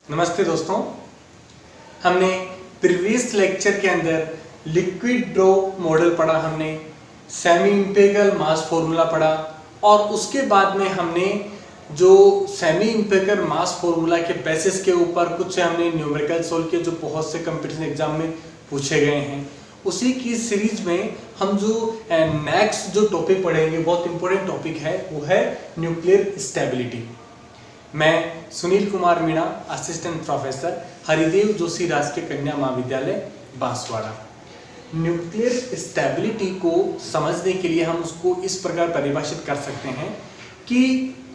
नमस्ते दोस्तों, हमने प्रीवियस लेक्चर के अंदर लिक्विड ड्रॉ मॉडल पढ़ा, हमने सेमी इंपेरिकल मास फॉर्मूला पढ़ा और उसके बाद में हमने जो सेमी इंपेरिकल मास फॉर्मूला के बेसिस के ऊपर कुछ हमने न्यूमेरिकल सोल्व किए जो बहुत से कंपटीशन एग्जाम में पूछे गए हैं। उसी की सीरीज में हम जो नेक्स्ट जो टॉपिक पढ़ेंगे, बहुत इंपॉर्टेंट टॉपिक है, वो है न्यूक्लियर स्टेबिलिटी। मैं सुनील कुमार मीणा, असिस्टेंट प्रोफेसर, हरिदेव जोशी राजकीय कन्या महाविद्यालय बांसवाड़ा। न्यूक्लियर स्टेबिलिटी को समझने के लिए हम उसको इस प्रकार परिभाषित कर सकते हैं कि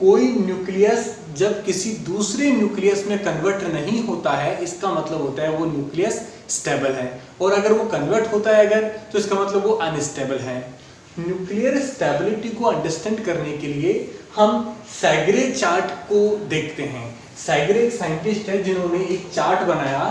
कोई न्यूक्लियस जब किसी दूसरे न्यूक्लियस में कन्वर्ट नहीं होता है, इसका मतलब होता है वो न्यूक्लियस स्टेबल है, और अगर वो कन्वर्ट होता है अगर, तो इसका मतलब वो अनस्टेबल है। न्यूक्लियर स्टेबिलिटी को अंडरस्टैंड करने के लिए हम सैगरे चार्ट को देखते हैं। सैगरे एक साइंटिस्ट है जिन्होंने एक चार्ट बनाया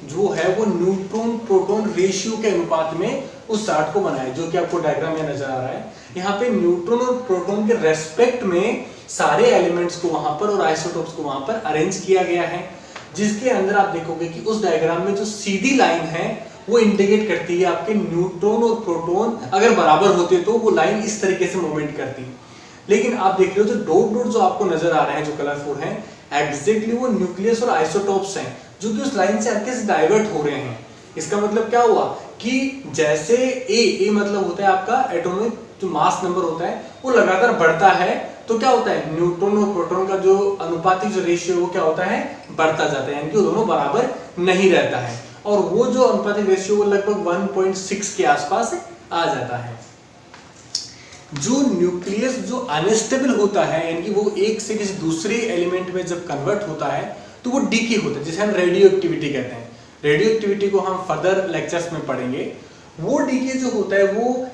जो है वो न्यूट्रॉन प्रोटॉन रेशियो के अनुपात में उस चार्ट को बनाया, जो कि आपको डायग्राम में नजर आ रहा है। यहाँ पे न्यूट्रॉन और प्रोटॉन के रेस्पेक्ट में सारे एलिमेंट्स को वहां पर और आइसोटोप्स को वहां पर अरेंज किया गया है, जिसके अंदर आप देखोगे कि उस डायग्राम में जो सीधी लाइन है वो इंडिकेट करती है आपके न्यूट्रॉन और प्रोटॉन अगर बराबर होते तो वो लाइन इस तरीके से मूवमेंट करती। लेकिन आप देख रहे हो जो डॉट डॉट जो आपको नजर आ रहे हैं, जो कलरफुल हैं, एग्जैक्टली वो न्यूक्लियस और आइसोटोप्स हैं जो कि उस लाइन से आगे से डाइवर्ट हो रहे हैं। इसका मतलब क्या हुआ कि जैसे ए मतलब होता है आपका एटॉमिक जो मास नंबर होता है वो लगातार बढ़ता है, तो क्या होता है न्यूट्रॉन और प्रोटॉन का जो अनुपातिक जो रेशियो वो क्या होता है, बढ़ता जाता है, यानी कि दोनों बराबर नहीं रहता है, और वो जो अनुपातिक रेशियो वो लगभग 1.6 के आसपास आ जाता है। जो न्यूक्लियस जो अनस्टेबल होता है, यानी कि वो एक से किसी दूसरे एलिमेंट में जब कन्वर्ट होता है तो वो डीके होता है, जिसे हम रेडियो एक्टिविटी कहते हैं। रेडियो एक्टिविटी को हम फर्दर लेक्चर्स में पढ़ेंगे। वो डीके जो होता है वो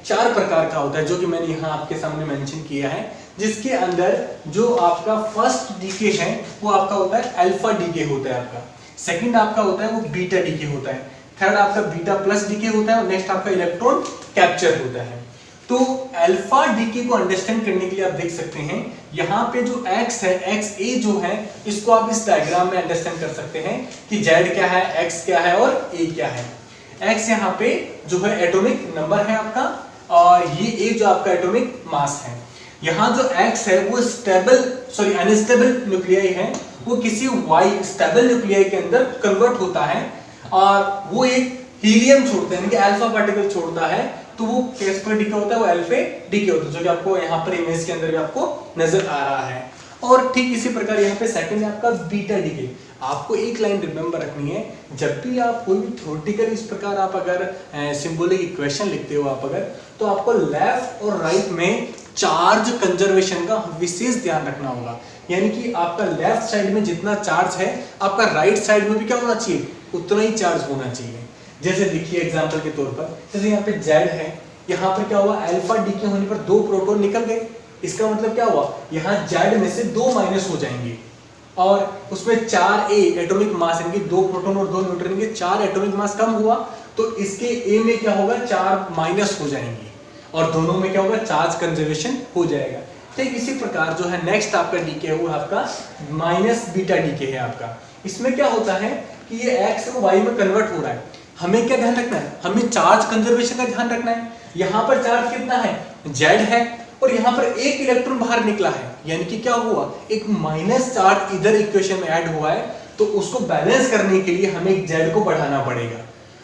4 प्रकार का होता है, जो कि मैंने यहाँ आपके सामने मेंशन किया है, जिसके अंदर जो आपका फर्स्ट डीके है वो आपका होता है अल्फा डीके होता है आपका, सेकंड आपका होता है वो बीटा डीके होता है, थर्ड आपका बीटा प्लस डीके होता है, और नेक्स्ट आपका इलेक्ट्रॉन कैप्चर होता है। तो अल्फा डीके को अंडरस्टैंड करने के लिए आप देख सकते हैं यहाँ पे जो x है, एक्स ए जो है, इसको आप इस डायग्राम में अंडरस्टैंड कर सकते हैं कि z क्या है, x क्या है और a क्या है। x यहाँ पे जो है एटॉमिक नंबर है आपका, और ये a जो आपका एटॉमिक मास है। यहाँ जो x है वो अनस्टेबल न्यूक्लियाई है, वो किसी y स्टेबल न्यूक्लियाई के अंदर कन्वर्ट होता है और वो एक हीलियम छोड़ता है, यानी कि अल्फा पार्टिकल छोड़ता है, तो वो किस पर डीके होता है, वो अल्फा डीके होता है, जो कि आपको यहाँ पर इमेज के अंदर भी आपको नजर आ रहा है। और ठीक इसी प्रकार यहाँ पे सेकंड है आपका बीटा डीके। आपको एक लाइन रिमेंबर रखनी है, जब भी आप कोई भी थ्योरेटिकल इस प्रकार आप अगर सिंबॉलिक इक्वेशन लिखते हो आप अगर, तो आपको लेफ्ट और राइट में चार्ज कंजर्वेशन का विशेष ध्यान रखना होगा। यानी कि आपका लेफ्ट साइड में जितना चार्ज है, आपका राइट साइड में भी क्या होना चाहिए, उतना ही चार्ज होना चाहिए। जैसे देखिए एग्जांपल के तौर पर, जैसे यहाँ पे Z है, यहाँ पर क्या हुआ, अल्फा डीके होने पर 2 प्रोटॉन निकल गए। इसका मतलब क्या हुआ, यहाँ Z में से 2 माइनस हो जाएंगे, और उसमें 4a एटॉमिक मास, यानी कि 2 प्रोटॉन और 2 न्यूट्रॉन के 4 एटॉमिक मास कम हुआ, तो इसके a में क्या होगा, 4 माइनस हो जाएंगे, और दोनों में क्या होगा, चार्ज कंजर्वेशन हो जाएगा। ठीक इसी प्रकार जो है नेक्स्ट आपका डीके है वो आपका माइनस बीटा डीके है आपका। इसमें क्या होता है कि ये x को y में कन्वर्ट हो रहा है, हमें क्या ध्यान रखना है, हमें चार्ज कंजर्वेशन का ध्यान रखना है। यहाँ पर चार्ज कितना है, Z है, और यहाँ पर एक इलेक्ट्रॉन बाहर निकला है, यानी कि क्या हुआ, एक माइनस चार्ज इधर इक्वेशन में ऐड हुआ है, तो उसको बैलेंस करने के लिए हमें Z को बढ़ाना पड़ेगा,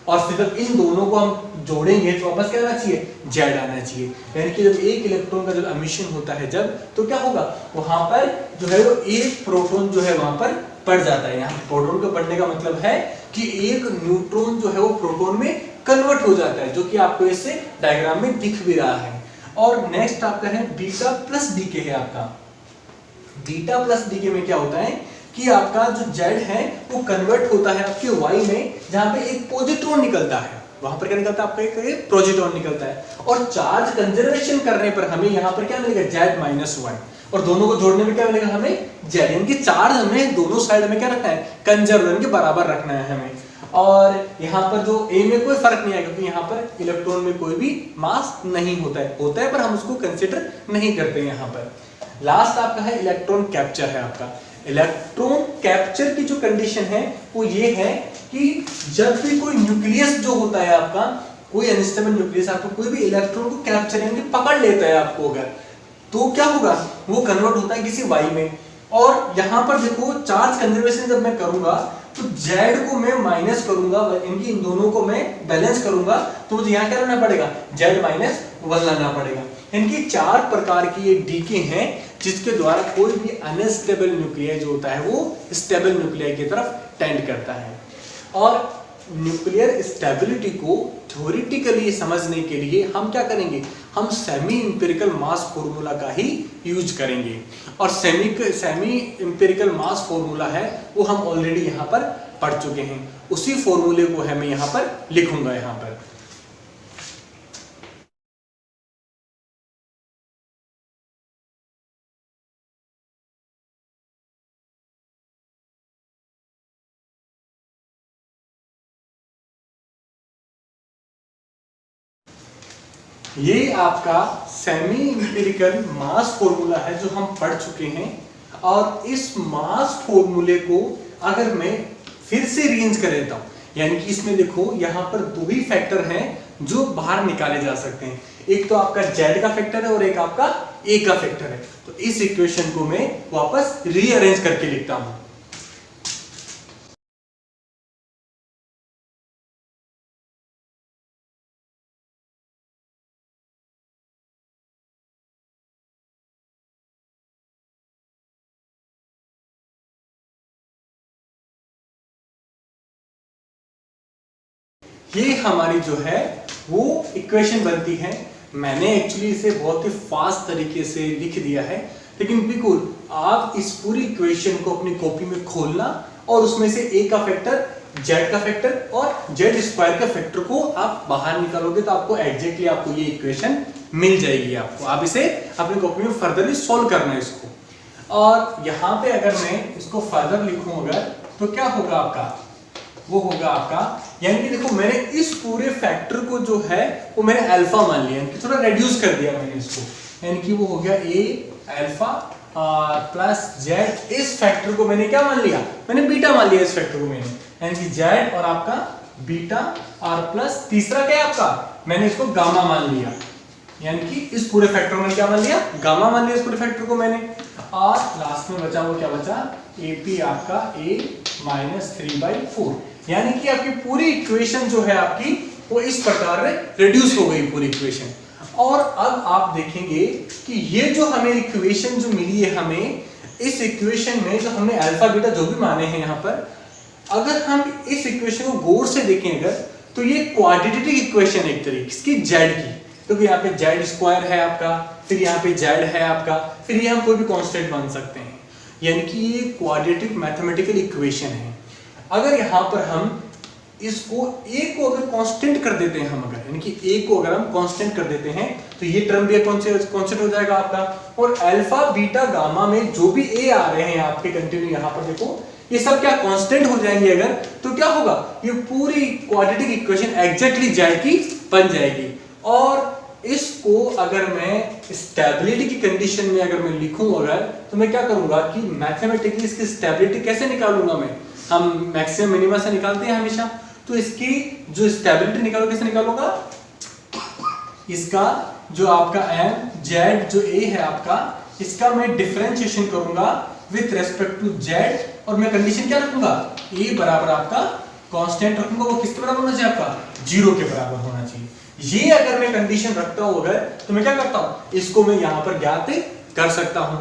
और फिर जब इन दोनों को हम जोड़ेंगे तो वापस क्या आना चाहिए, Z आना चाहिए। यानी कि जब एक इलेक्ट्रॉन का जब एमिशन होता है जब, तो क्या होगा, वहां पर जो है वो एक प्रोटॉन जो है वहां पर पड़ जाता है। यहाँ प्रोटॉन का बढ़ने का मतलब है कि एक न्यूट्रॉन जो है वो प्रोटॉन में कन्वर्ट हो जाता है, जो कि आपको इससे डायग्राम में दिख भी रहा है। और नेक्स्ट आपका है बीटा प्लस डीके है आपका। बीटा प्लस डीके में क्या होता है कि आपका जो Z है वो कन्वर्ट होता है आपके Y में, जहां पे एक पॉजिट्रॉन निकलता है, वहां पर क्या निकलता है, आपका एक प्रोजेट्रॉन निकलता है, और चार्ज कंजर्वेशन करने पर हमें यहाँ पर क्या मिलेगा, Z-1, और दोनों को जोड़ने में क्या मिलेगा हमें, Z, यानी कि चार्ज हमें दोनों साइड में क्या रखना है, कंजर्व के बराबर रखना है हमें। और यहाँ पर जो A में कोई फर्क नहीं आएगा, क्योंकि यहाँ पर इलेक्ट्रॉन में कोई भी मास नहीं होता है पर हम उसको कंसिडर नहीं करते यहाँ पर। लास्ट आपका है इलेक्ट्रॉन कैप्चर है आपका। इलेक्ट्रॉन कैप्चर की जो कंडीशन है वो ये है कि जब भी कोई न्यूक्लियस जो होता है आपका, कोई अनस्टेबल न्यूक्लियस आपको कोई भी इलेक्ट्रॉन को कैप्चर यानी पकड़ लेता है आपको अगर, तो क्या होगा, वो कन्वर्ट होता है किसी वाई में। और यहां पर देखो चार्ज कंजर्वेशन जब मैं करूंगा तो Z को मैं माइनस करूंगा, इनकी इन दोनों को मैं बैलेंस करूंगा, तो मुझे यहाँ क्या लाना पड़ेगा, Z माइनस 1 लाना पड़ेगा। इनकी 4 प्रकार की ये डीके हैं जिसके द्वारा कोई भी अनस्टेबल न्यूक्लियाई जो होता है वो स्टेबल न्यूक्लियाई की तरफ टेंड करता है। और न्यूक्लियर स्टेबिलिटी को थ्योरेटिकली समझने के लिए हम क्या करेंगे, हम सेमी इंपिरिकल मास फॉर्मूला का ही यूज करेंगे। और सेमी इंपिरिकल मास फॉर्मूला है वो हम ऑलरेडी यहाँ पर पढ़ चुके हैं, उसी फॉर्मूले को है मैं यहाँ पर लिखूंगा यहाँ पर। ये आपका सेमी इंपिरिकल मास फॉर्मूला है जो हम पढ़ चुके हैं। और इस मास फॉर्मूले को अगर मैं फिर से रीअरेंज कर देता हूं, यानी कि इसमें देखो यहाँ पर 2 ही फैक्टर हैं जो बाहर निकाले जा सकते हैं, एक तो आपका Z का फैक्टर है और एक आपका A का फैक्टर है। तो इस इक्वेशन को मैं वापस रीअरेंज करके लिखता हूं। ये हमारी जो है वो इक्वेशन बनती है। मैंने एक्चुअली इसे बहुत ही फास्ट तरीके से लिख दिया है, लेकिन बिल्कुल आप इस पूरी इक्वेशन को अपनी कॉपी में खोलना और उसमें से A का फैक्टर, Z का फैक्टर और Z स्क्वायर का फैक्टर को आप बाहर निकालोगे तो आपको एग्जैक्टली आपको ये इक्वेशन मिल जाएगी। आपको आप इसे अपनी कॉपी में फर्दरली सॉल्व करना है इसको। और यहाँ पे अगर मैं इसको फर्दर लिखूं अगर, तो क्या होगा आपका, वो होगा आपका, यानी कि देखो मैंने इस पूरे फैक्टर को जो है वो मैंने अल्फा मान लिया, यानी कि थोड़ा रेड्यूस कर दिया मैंने इसको, यानी कि वो हो गया A अल्फा प्लस Z। इस फैक्टर को मैंने क्या मान लिया, मैंने बीटा मान लिया इस फैक्टर को मैंने, यानी कि Z और आपका बीटा और प्लस तीसरा क्या है आपका, मैंने इसको गामा मान लिया, यानी कि इस पूरे फैक्टर को मैंने क्या मान लिया, गामा मान लिया इस पूरे फैक्टर को मैंने। और लास्ट में बचा वो क्या बचा, AP आपका A माइनस 3/4, यानी कि आपकी पूरी इक्वेशन जो है आपकी वो इस प्रकार रिड्यूस हो गई पूरी इक्वेशन। और अब आप देखेंगे कि ये जो हमें इक्वेशन जो मिली है हमें, इस इक्वेशन में जो हमने अल्फा बीटा जो भी माने हैं यहाँ पर, अगर हम इस इक्वेशन को गौर से देखें अगर, तो ये क्वाड्रेटिक इक्वेशन एक तरीके इसकी Z की, क्योंकि यहाँ पे Z स्क्वायर है आपका, फिर यहाँ पे Z है आपका, फिर यहाँ कोई भी कांस्टेंट मान सकते हैं, यानी कि ये क्वाड्रेटिक मैथमेटिकल इक्वेशन है। अगर यहाँ पर हम इसको A को अगर कांस्टेंट कर देते हैं हम अगर, यानी कि A को अगर हम कांस्टेंट कर देते हैं तो ये टर्म भी कांस्टेंट हो जाएगा आपका। और अल्फा बीटा गामा में जो भी A आ रहे हैं आपके कंटिन्यू, यहाँ पर देखो ये सब क्या कांस्टेंट हो जाएंगे अगर, तो क्या होगा, ये पूरी क्वाड्रेटिक इक्वेशन एग्जैक्टली Z की बन जाएगी। और इसको अगर मैं स्टेबिलिटी की कंडीशन में अगर मैं लिखूं अगर, तो मैं क्या करूंगा कि मैथमेटिकली इसकी स्टेबिलिटी कैसे निकालूंगा मैं, हम मैक्सिमम मिनिमा से निकालते हैं हमेशा, तो इसकी जो स्टेबिलिटी निकालो कैसे निकालूंगा, इसका जो आपका M Z जो A है आपका, इसका मैं डिफरेंशिएशन करूंगा विथ रेस्पेक्ट टू Z, और मैं कंडीशन क्या रखूंगा, A बराबर आपका कांस्टेंट रखूंगा, वो किसके बराबर होना चाहिए आपका, 0 के बराबर होना चाहिए। ये अगर मैं कंडीशन रखता हूं अगर, तो मैं क्या करता हूं, इसको मैं यहां पर ज्ञात कर सकता हूं।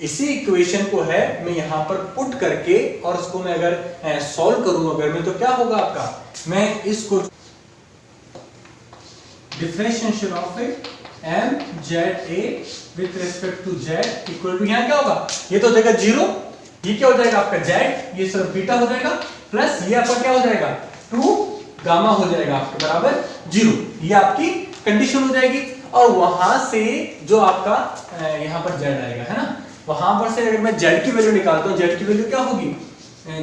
इसी इक्वेशन को है मैं यहां पर पुट करके और उसको मैं अगर सॉल्व करूं अगर मैं, तो क्या होगा आपका, मैं इसको differentiation of M Z A with respect to Z equal to, यहां क्या होगा, ये तो हो जाएगा 0, ये क्या हो जाएगा आपका Z, ये सिर्फ बीटा हो जाएगा, प्लस ये आपका क्या हो जाएगा 2 गामा हो जाएगा आपके बराबर 0, ये आपकी कंडीशन हो जाएगी। और वहां से जो आपका यहां पर Z आएगा है ना, वहां पर से अगर मैं Z की वैल्यू निकालता हूं, Z की वैल्यू क्या होगी,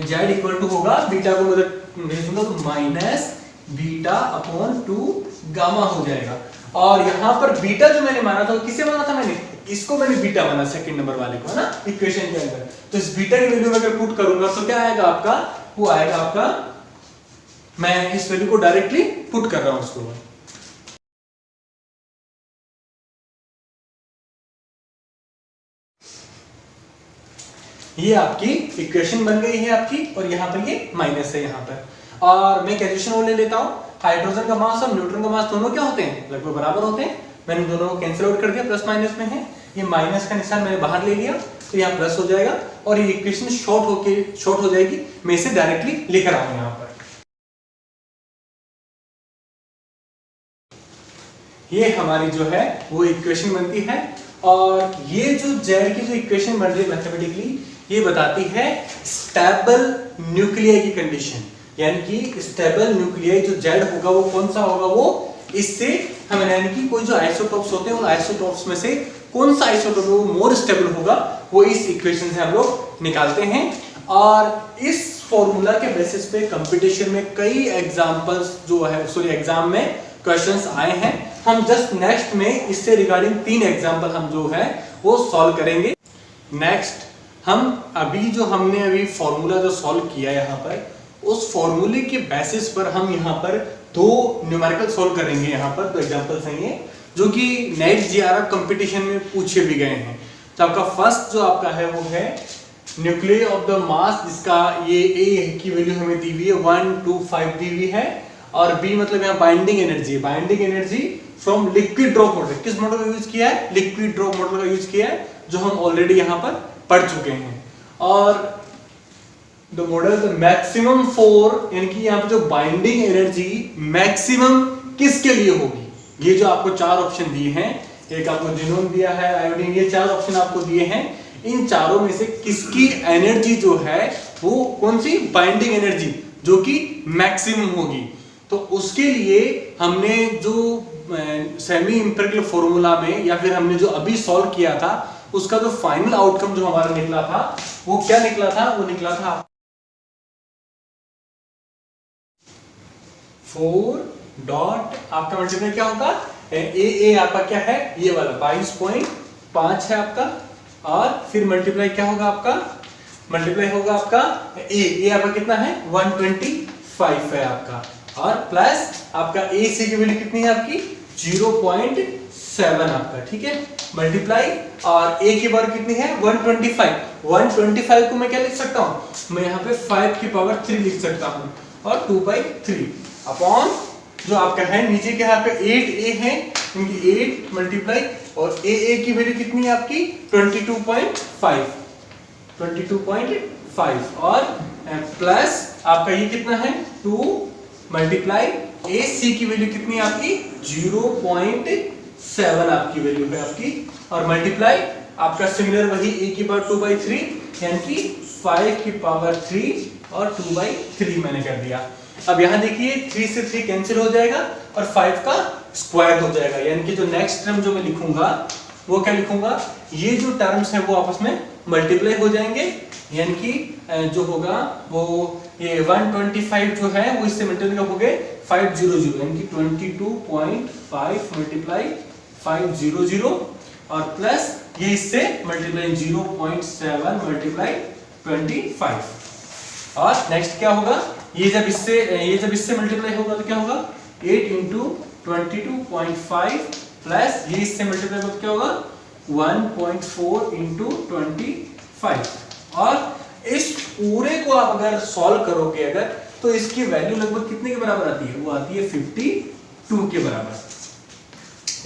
Z इक्वल टू होगा, बीटा को मतलब भेजूंगा तो माइनस बीटा अपॉन 2 गामा हो जाएगा। और यहाँ पर बीटा जो मैंने माना था वो किसे माना था मैंने, इसको मैंने बीटा माना सेकंड नंबर वाले को, है ना, इक्वेशन के अंदर। तो इस बीटा की वैल्यू में अगर पुट करूंगा तो क्या आएगा आपका, वो आएगा आपका, मैं इस वैल्यू को डायरेक्टली पुट कर रहा हूं उसको। ये आपकी इक्वेशन बन गई है आपकी, और यहाँ पर ये माइनस है यहाँ पर। और मैं कैल्कुलेशन वो ले लेता हूँ, हाइड्रोजन का मास और न्यूट्रॉन का मास दोनों क्या होते हैं, लगभग बराबर होते हैं। मैंने दोनों को कैंसिल आउट कर दिया, प्लस माइनस में है, ये माइनस का निशान मैंने बाहर ले लिया तो यहाँ प्लस हो जाएगा, और ये इक्वेशन शॉर्ट हो जाएगी। मैं इसे डायरेक्टली लिख रहा हूँ यहाँ पर। ये हमारी जो है वो इक्वेशन बनती है, और ये जो जेड की जो इक्वेशन बन रही है मैथमेटिकली, ये बताती है स्टेबल न्यूक्लियाई की कंडीशन। यानी कि स्टेबल न्यूक्लियाई जो जेड होगा वो कौन सा होगा, वो इससे हम यानी कि कोई जो आइसोटॉप्स होते हैं उन आइसोटॉप्स में से कौन सा आइसोटॉप वो मोर स्टेबल होगा, वो इस इक्वेशन से हम लोग निकालते हैं। और इस फॉर्मूला के बेसिस पे कंपटीशन में कई एग्जांपल्स जो है, सॉरी एग्जाम में क्वेश्चंस आए हैं। हम जस्ट नेक्स्ट में इससे रिगार्डिंग 3 एग्जांपल हम जो है वो सॉल्व करेंगे। नेक्स्ट हम अभी जो हमने अभी फॉर्मूला जो सॉल्व किया यहाँ पर, उस फॉर्मूले के बेसिस पर हम यहाँ पर 2 न्यूमेरिकल सॉल्व करेंगे। यहाँ पर 2 एग्जांपल्स हैं ये, जो कि नेट जेआरएफ कंपटीशन में पूछे भी गए हैं। तो आपका फर्स्ट जो आपका है वो है न्यूक्लियर ऑफ द मास, जिसका ये ए की वैल्यू हमें दी हुई है 125 दी हुई है, और बी मतलब यहाँ binding energy, binding energy from liquid drop model. किस मॉडल का यूज किया है, लिक्विड ड्रॉप मॉडल का यूज किया है, जो हम ऑलरेडी यहाँ पर पढ़ चुके हैं। और the model the maximum for, यानी कि यहाँ पे जो बाइंडिंग एनर्जी मैक्सिमम किसके लिए होगी, ये जो आपको 4 ऑप्शन दिए हैं, एक आपको जिनोन दिया है, आयोडीन, ये 4 ऑप्शन आपको दिए हैं। इन चारों में से किसकी एनर्जी जो है वो कौन सी बाइंडिंग एनर्जी जो कि मैक्सिमम होगी। तो उसके लिए हमने जो सेमी इंपिरिकल फॉर्मूला में, या फिर हमने जो अभी सॉल्व किया था, उसका जो फाइनल आउटकम जो हमारा निकला था वो क्या निकला था, वो निकला था 4 डॉट आपका मल्टीप्लाई क्या होगा, ए आपका क्या है, ये वाला 22.5 है आपका, और फिर मल्टीप्लाई क्या होगा आपका, मल्टीप्लाई होगा आपका ए आपका कितना है 125 है आपका, और प्लस आपका ए सी की वैल्यू कितनी है आपकी 0.7 आपका, ठीक है, मल्टीप्लाई, और ए की पावर कितनी है 125 को मैं क्या लिख सकता हूँ, मैं यहाँ पे 5 की पावर 3 लिख सकता हूँ, और 2/3 अपॉन जो आपका है नीचे क्या है आपका 8a है, क्योंकि 8 मल्टीप्लाई, और ए की वैल्यू कितनी है आपकी 22.5, और प्लस आपका ये कितना है 2 मल्टीप्लाई ए सी की वैल्यू कितनी है आपकी 0.7 आपकी वैल्यू है आपकी, और मल्टीप्लाई आपका सिमिलर वही ए की पावर 2/3, यानी कि 5 की पावर 3 और 2/3 मैंने कर दिया। अब यहाँ देखिए 3 से 3 कैंसिल हो जाएगा और 5 का स्क्वायर हो जाएगा, यानी कि जो नेक्स्ट टर्म जो मैं लिखूंगा वो क्या लिखूंगा, ये जो टर्म्स हैं वो आपस में मल्टीप्लाई हो जाएंगे, यानी कि जो होगा वो ये 125 जो है वो इससे मल्टीप्लाई हो गए 500, यानी कि 22.5 मल्टीप्लाई 500, और प्लस ये इससे मल्टीप्लाई 0.7 मल्टीप्लाई 25, और नेक्स्ट क्या होगा, ये जब इससे मल्टीप्लाई होगा तो क्या होगा 8 इंटू 22.5 प्लस ये इससे मल्टीप्लाई होगा तो क्या होगा 1.4 इंटू 25, और इस पूरे को आप अगर सॉल्व करोगे अगर, तो इसकी वैल्यू लगभग कितने के बराबर आती है, वो आती है 52 के बराबर,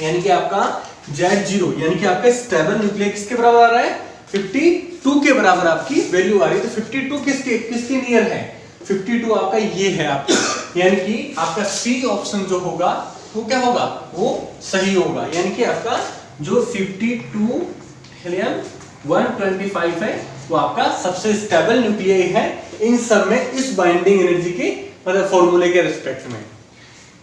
यानी कि आपका Z0 यानी कि आपका स्टेबल न्यूक्लियर किसके बराबर आ रहा है 52 के बराबर आपकी वैल्यू आ रही है। तो 52 किसके नियर है, 52 आपका ये है आपका, यानी कि आपका सी ऑप्शन जो होगा वो क्या होगा, वो सही होगा, यानी कि आपका जो 52 हीलियम 125 है वो आपका सबसे स्टेबल न्यूक्लियर है इन सब में, इस बाइंडिंग एनर्जी के मतलब फॉर्मूले के रिस्पेक्ट में।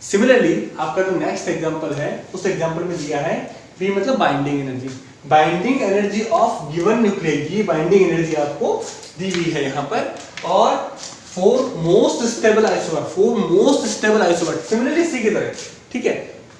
सिमिलरली आपका जो नेक्स्ट एग्जांपल है उस एग्जांपल में दिया है बी मतलब binding energy of given nuclear, ये बाइंडिंग एनर्जी आपको दी हुई है यहाँ पर, और for most stable isotope similarly C की तरह, ठीक है,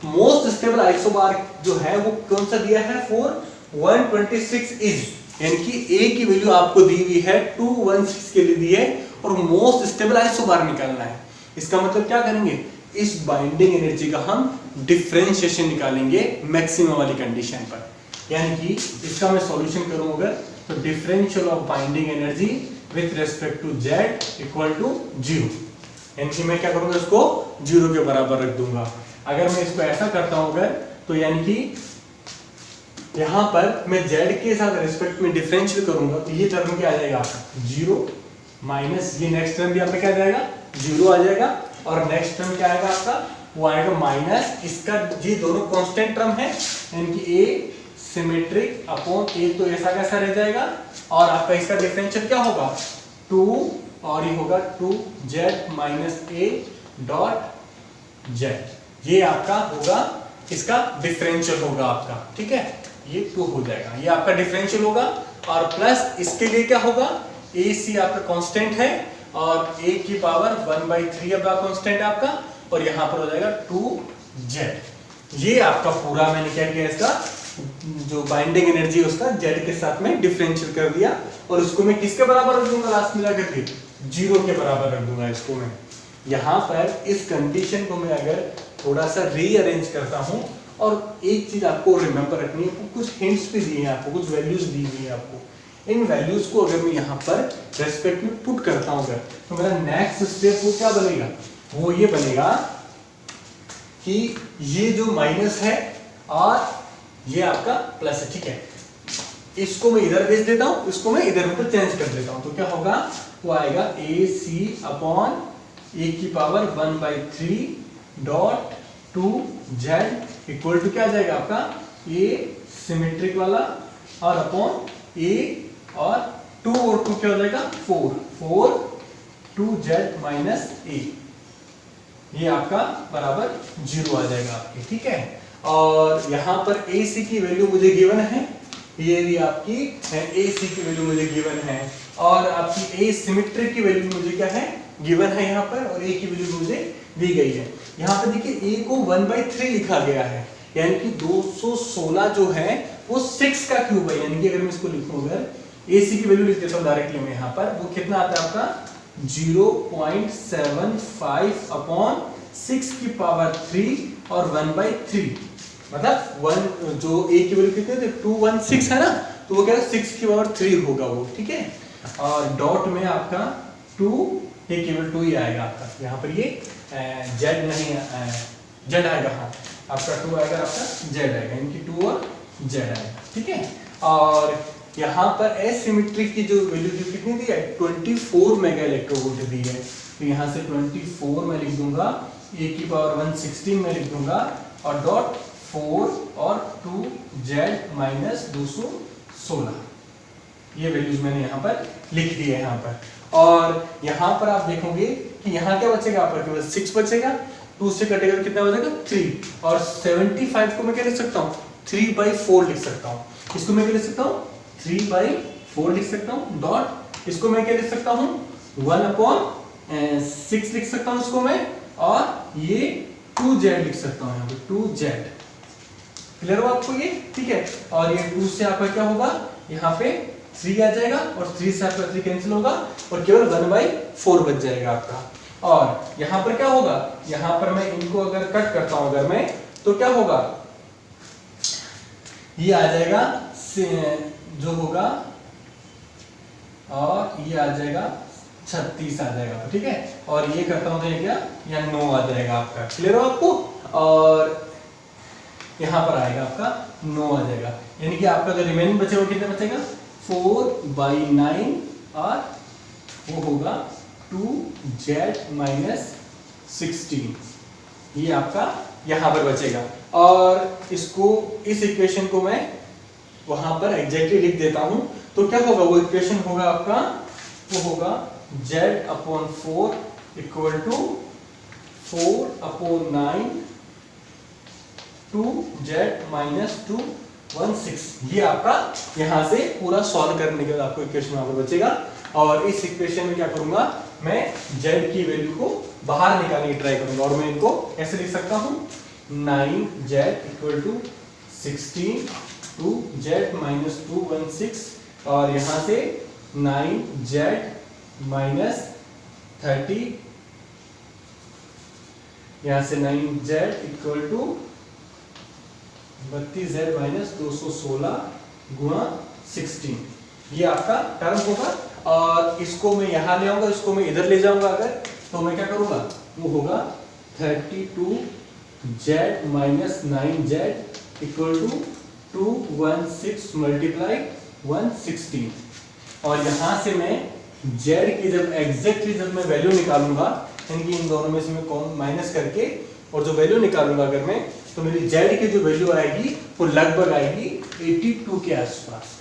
मोस्ट स्टेबल आइसोबार जो है वो कौन सा दिया है, 4 126 इज, यानी कि ए की वैल्यू आपको दी हुई है 216 के लिए दी है और मोस्ट स्टेबल आइसोबार निकालना है। इसका मतलब क्या करेंगे, इस बाइंडिंग एनर्जी का हम डिफरेंशिएशन निकालेंगे मैक्सिमम वाली कंडीशन पर, यानी कि इसका मैं सॉल्यूशन करूं अगर तो differential of binding energy with respect to Z equal to 0, यानी कि मैं क्या करूंगा, इसको 0 के बराबर रख दूंगा। अगर मैं इसको ऐसा करता हूं अगर तो यानी कि यहां पर मैं z के साथ रेस्पेक्ट में डिफरेंशियल करूंगा तो ये टर्म क्या आ जाएगा आपका 0 माइनस ये नेक्स्ट टर्म भी आपका क्या आ जाएगा 0 आ जाएगा और नेक्स्ट टर्म क्या आएगा आपका वो आएगा माइनस इसका, ये दोनों कांस्टेंट टर्म है यानी कि a सिमेट्रिक अपॉन a, तो ऐसा कैसा रह जाएगा और आपका इसका डिफरेंशियल क्या होगा 2 और ये होगा 2z minus a dot z, ये आपका होगा इसका डिफरेंशियल होगा आपका, ठीक है, ये 2 हो जाएगा, ये आपका डिफरेंशियल होगा और प्लस इसके लिए क्या होगा ac आपका कांस्टेंट है और a की पावर 1/3 आपका कांस्टेंट है आपका और यहाँ पर हो जाएगा 2z। ये आपका पूरा मैंने क्या किया इसका जो बाइंडिंग एनर्जी है उसका z के साथ में डिफरेंशियल कर दिया और उसको मैं किसके बराबर रख दूंगा लास्ट मिला करके 0 के बराबर रख दूंगा इसको मैं। यहाँ पर इस कंडीशन को मैं अगर थोड़ा सा रीअरेंज करता हूँ और एक चीज आपको रिमेंबर रखनी है, कुछ हिंट्स भी दिए हैं आपको, कुछ वैल्यूज दी हुई है आपको, इन वैल्यूज को अगर मैं यहाँ पर रेस्पेक्ट में पुट करता हूँ अगर तो मेरा नेक्स्ट स्टेप वो क्या बनेगा, वो ये बनेगा कि ये जो माइनस है और ये आपका प्लस है, ठीक है, इसको मैं इधर भेज देता हूँ, इसको मैं इधर मतलब चेंज कर देता हूँ तो क्या होगा वो आएगा ac अपॉन a की power 1/3 dot 2z equal to क्या आ जाएगा आपका a सिमेट्रिक वाला और अपॉन a और 2 और 2 क्या हो जाएगा 4 2z माइनस a, ये आपका बराबर 0 आ जाएगा आपके, ठीक है। और यहाँ पर AC की वैल्यू मुझे गिवन है, ये भी आपकी है AC की वैल्यू मुझे गिवन है और आपकी A सिमेट्रिक की वैल्यू मुझे क्या है गिवन है यहाँ पर और A की वैल्यू मुझे दी गई है। यहाँ पर देखिए A को 1/3 लिखा गया है यानी कि 216 जो है वो 6 का क्यूब है, यानी कि अगर मैं इसको लिखूं अगर AC की वैल्यू लिख देता हूँ डायरेक्टली मैं यहाँ पर वो कितना आता है आपका 0.75 अपॉन 6 की पावर 3 और 1/3 मतलब 1 जो a की वैल्यू कितनी है 216 है ना तो वो क्या है 6 की पावर 3 होगा वो, ठीक है, और डॉट में आपका 2 ये केवल 2 ही आएगा आपका, यहाँ पर ये z नहीं z आएगा, हाँ आपका 2 आएगा आपका z आएगा, इनकी 2 और z आएगा, ठीक है। और यहाँ पर एसिमेट्रिक की जो वैल्यू जो कितनी दी है 24 मेगा इलेक्ट्रोवोल्ट दी है तो यहाँ से 24 में लिख दूंगा a की पावर 116 में लिख दूंगा और डॉट 4 और 2z माइनस 216, ये वैल्यूज मैंने यहाँ पर लिख दी है यहाँ पर। और यहाँ पर आप देखोगे कि यहाँ क्या बचेगा आपका केवल 6 बचेगा, 2 से कटेगा तो कितना बचेगा 3 और 75 को मैं क्या लिख सकता हूँ 3/4 लिख सकता हूँ, इसको मैं क्या लिख सकता हूँ 3/4 लिख सकता हूँ डॉट इसको मैं क्या लिख सकता हूँ 1/6 लिख सकता हूँ इसको मैं और ये 2z लिख सकता हूँ यहाँ पे 2z, क्लियर हो आपको ये, ठीक है। और ये 2 से आपका क्या होगा यहाँ पे 3 आ जाएगा और 3 से आपका 3 कैंसिल होगा और केवल 1/4 बच जाएगा आपका। और यहाँ पर क्या होगा, यहाँ पर मैं इनको अगर कट करता हूँ अगर मैं तो क्या होगा ये आ जाएगा जो होगा और ये आ जाएगा 36 आ जाएगा, ठीक है, और ये करता हूँ तो ये क्या या 9 आ जाएगा आपका, क्लियर हो आपको। और यहाँ पर आएगा आपका 9 आ जाएगा, यानी कि आपका जो रिमेनिंग बचेगा वो कितना बचेगा 4/9 और वो होगा 2z माइनस 16, ये आपका यहाँ पर बचेगा। और इसको इस इक्वेशन को मैं वहां पर एग्जैक्टली लिख देता हूं तो क्या होगा वो इक्वेशन होगा आपका वो होगा z/4 equal to 4/9 2z minus 216, ये आपका यहाँ से पूरा सॉल्व करने के बाद आपको इक्वेशन वहां पर बचेगा। और इस इक्वेशन में क्या करूंगा मैं z की वैल्यू को बाहर निकालने की ट्राई करूंगा और मैं इनको ऐसे लिख सकता हूँ 9z equal to 16, 2z minus 216 और यहाँ से 9z माइनस 30, यहाँ से 9z equal to 32z minus 216 गुणा 16, ये आपका टर्म होगा। और इसको मैं यहाँ ले आऊंगा, इसको मैं इधर ले जाऊंगा अगर, तो मैं क्या करूंगा, वो होगा 32z minus 9z equal to 216 multiply 116 और यहाँ से मैं z की जब एग्जैक्टली जब मैं वैल्यू निकालूंगा, यानी इन दोनों में से मैं कौन माइनस करके और जो वैल्यू निकालूंगा अगर मैं, तो मेरी z की जो वैल्यू आएगी वो लगभग आएगी 82 के आसपास।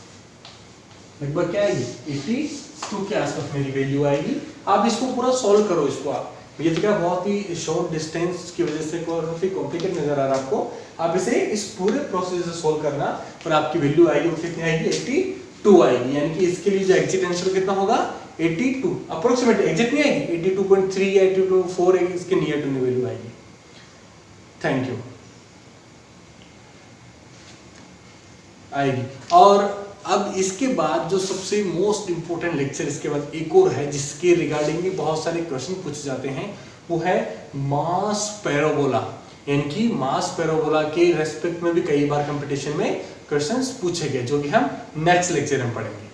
लगभग क्या आएगी, 82 के आसपास मेरी वैल्यू आएगी। आप इसको पूरा सॉल्व करो इसको आप, ये तो क्या बहुत ही शॉर्ट डिस्टेंस की वजह से काफी कॉम्प्लिकेट नजर आ रहा है आपको। आप इसे इस पूरे प्रोसेस से सॉल्व करना और आपकी वैल्यू आएगी वो कितनी आएगी, 82 आएगी। यानी कि इसके लिए जो एग्जैक्ट आंसर कितना होगा, 82 अप्रोक्सीमेट, एग्जैक्ट नहीं आएगी, 82.3 या 82.4 आएगी, इसके नियर टू वैल्यू आएगी। थैंक यू आएगी। और अब इसके बाद जो सबसे मोस्ट इंपोर्टेंट लेक्चर इसके बाद एक और है जिसके रिगार्डिंग भी बहुत सारे क्वेश्चन पूछे जाते हैं, वो है मास पैराबोला। यानी कि मास पैराबोला के रेस्पेक्ट में भी कई बार कंपटीशन में क्वेश्चंस पूछे गए, जो कि हम नेक्स्ट लेक्चर में पढ़ेंगे।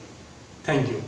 Thank you.